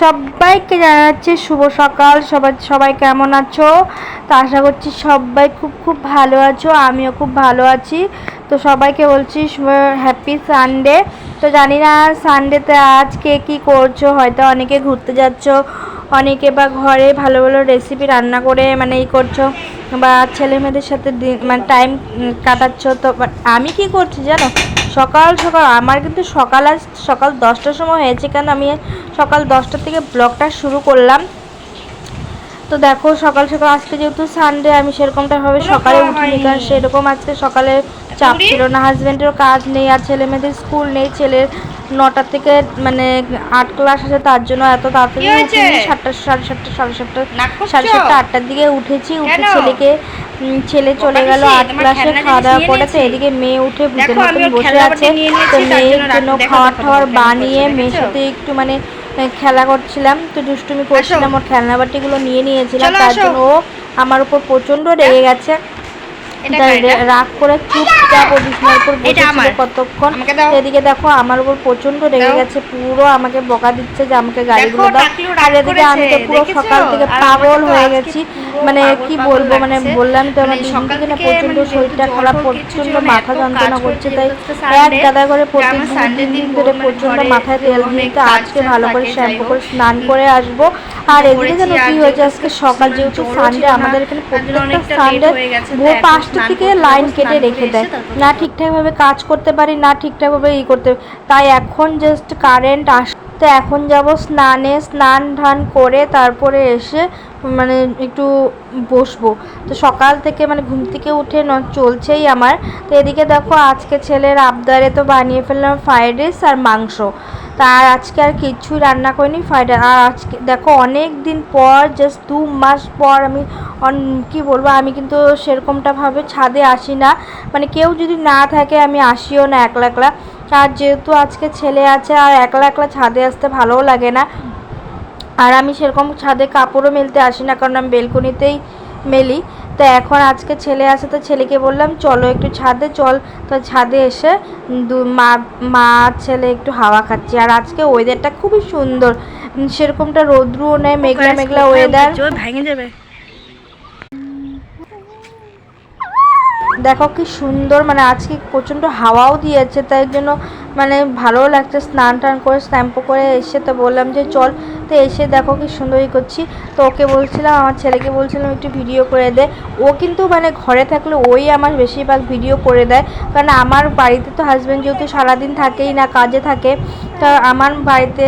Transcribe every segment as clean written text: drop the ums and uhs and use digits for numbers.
সবাইকে জানাচ্ছি শুভ সকাল। সবাই কেমন আছো? তো আশা করছি সবাই খুব খুব ভালো আছো, আমিও খুব ভালো আছি। তো সবাইকে বলছি হ্যাপি সানডে। তো জানি না সানডেতে আজ কে কী করছো, হয়তো অনেকে ঘুরতে যাচ্ছ, অনেকে বা ঘরে ভালো ভালো রেসিপি রান্না করে এই করছো, বা ছেলে মেয়েদের সাথে মানে টাইম কাটাচ্ছ। তো আমি কি করছি জানো, সকাল সকাল আমার কিন্তু সকাল 10টার সময় হয়েছে, কেন আমি সকাল 10টা থেকে ব্লগটা শুরু করলাম। তো দেখো সকাল সকাল আজকে যেহেতু সানডে, আমি সেরকমটাভাবে সকালে উঠিনি, কারণ সেরকম আজকে সকালে চাপ ছিল না, হাজব্যান্ডেরও কাজ নেই আর ছেলে মেয়েদের স্কুল নেই। ছেলের 9টা থেকে 8 ক্লাস আছে, তার জন্য এত তাড়াতাড়ি উঠিনি। 7টা সাড়ে 7টা 8টার দিকে উঠেছি। উঠে ছেলে চলে গেল 8 ক্লাসে খাওয়া দাওয়া করে। তো এদিকে মেয়ে উঠে ভূতের মতন বসে আছে। তো মেয়ের জন্য খাওয়ার বানিয়ে মেয়ের সাথে একটু খেলা করছিলাম, তো দুষ্টুমি করছিলাম, ওর খেলনা বাটিগুলো নিয়ে নিয়েছিলাম। তার জন্য ও আমার উপর প্রচণ্ড রেগে গেছে। রাগ করে চুপচাপ ও বিছানার উপর বসেছিল কতক্ষণ। এদিকে দেখো আমার উপর প্রচণ্ড রেগে গেছে, পুরো আমাকে বকা দিচ্ছে যে আমাকে গাড়িগুলো দাও। আর এদিকে আমি তো পুরো সকাল থেকে পাগল হয়ে গেছি, কি বলবো, বললাম তো আমার দিন থেকে না প্রচণ্ড শরীরটা খারাপ, প্রচণ্ড মাথা যন্ত্রণা করছে। তাই এক গাদা করে প্রতি 2-3 দিন ধরে প্রচণ্ড মাথায় তেল দিয়ে, তো আজকে ভালো করে শ্যাম্পু করে স্নান করে আসবো। আর এদিকে যেন কি হয়েছে, আজকে সকাল যেহেতু সানডে, আমাদের এখানে প্রত্যেকটা সানডে ভোর 5টা থেকে লাইন কেটে রেখে দেয়, না ঠিকঠাকভাবে কাজ করতে পারি, না ঠিকঠাকভাবে করতে। তাই এখন জাস্ট কারেন্ট তো এখন যাব স্নান ধান করে তারপরে এসে একটু বসবো। তো সকাল থেকে ঘুম থেকে উঠে চলছেই আমার। তো এদিকে দেখো আজকে ছেলের আবদারে তো বানিয়ে ফেললাম ফ্রাইড রাইস আর মাংস। তার আজকে আর কিছুই রান্না করিনি, ফ্রাইড রাইস। আর আজকে দেখো অনেক দিন পর, জাস্ট 2 মাস পর আমি কি বলবো, আমি কিন্তু সেরকমটাভাবে ছাদে আসি না, কেউ যদি না থাকে আমি আসিও না একলা একলা। আর যেহেতু আজকে ছেলে আছে, আর একলা একলা ছাদে আসতে ভালোও লাগে না। আর আমি সেরকম ছাদে কাপড়ও মেলতে আসি না, কারণ আমি বেলকনিতেই মেলি। তো এখন আজকে ছেলে আছে, তো ছেলেকে বললাম চলো একটু ছাদে চল। তো ছাদে এসে মা ছেলে একটু হাওয়া খাচ্ছি। আর আজকে ওয়েদারটা খুবই সুন্দর, সেরকমটা রোদ্রুও নেই, মেঘলা মেঘলা ওয়েদার। ভেঙে যাবে। দেখো কি সুন্দর, আজকে প্রচণ্ড হাওয়াও দিয়েছে, তাই জন্য ভালোও লাগছে। স্নান টান করে শ্যাম্পু করে এসে তো বললাম যে চল। তো এসে দেখো কি সুন্দরই করছি। তো ওকে বলছিলাম, আমার ছেলেকে বলছিলাম একটু ভিডিও করে দে। ও কিন্তু ঘরে থাকলে ওই আমার বেশিরভাগ ভিডিও করে দেয়, কারণ আমার বাড়িতে তো হাজব্যান্ড যেহেতু সারাদিন থাকেই না, কাজে থাকে। তা আমার বাড়িতে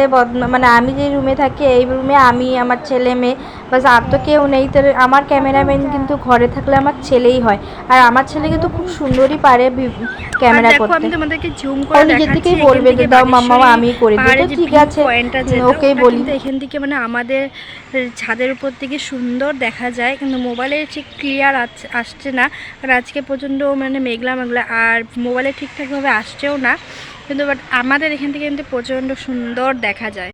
আমি যে রুমে থাকি, এই রুমে আমি, আমার ছেলে মেয়ে, বাস, আর তো কেউ নেই। তো আমার ক্যামেরাম্যান কিন্তু ঘরে থাকলে আমার ছেলেই হয়। আর আমার ছেলে কিন্তু খুব সুন্দরই পারে ক্যামেরা করতে। আমি তোমাদেরকে জুম করে দেখাচ্ছি, বলবে যে দাও মাম্মা আমি করে দিই। তো ঠিক আছে, ওকেই বলি। এখান থেকে আমাদের ছাদের উপর থেকে সুন্দর দেখা যায়, কিন্তু মোবাইলে ঠিক ক্লিয়ার আসছে না, কারণ আজকে প্রচণ্ড মেঘলা মেঘলা, আর মোবাইলে ঠিকঠাকভাবে আসছেও না। কিন্তু বাট আমাদের এখান থেকে কিন্তু প্রচণ্ড সুন্দর দেখা যায়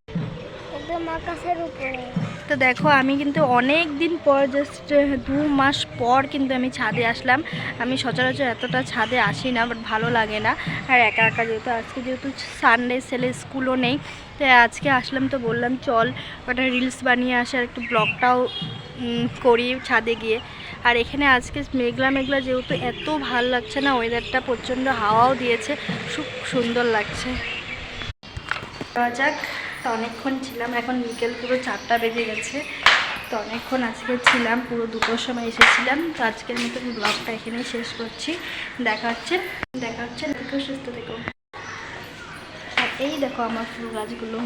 আকাশের উপরে। তো দেখো আমি কিন্তু অনেক দিন পর, জাস্ট 2 মাস পর কিন্তু আমি ছাদে আসলাম। আমি সচরাচর এতটা ছাদে আসি না, বাট ভালো লাগে না। আর একা একা যেহেতু সানডে, ছেলে স্কুলও নেই, তো আজকে আসলাম। তো বললাম চল একটা রিলস বানিয়ে আসে, আর একটু ব্লগটাও করি ছাদে গিয়ে। আর এখানে আজকে মেঘলা মেঘলা, যেহেতু এত ভালো লাগছে না ওয়েদারটা, প্রচণ্ড হাওয়াও দিয়েছে, খুব সুন্দর লাগছে। যাক, তো অনেকক্ষণ ছিলাম, এখন বিকেল পুরো 4টা বেজে গেছে। তো অনেকক্ষণ আজকে ছিলাম, পুরো 2টোর সময় এসেছিলাম। তো আজকের মতন ব্লগটা এখানেই শেষ করছি। দেখা হচ্ছে দেখো, সুস্থ থেকো। আর এই দেখো আমার ফুল গাছগুলো।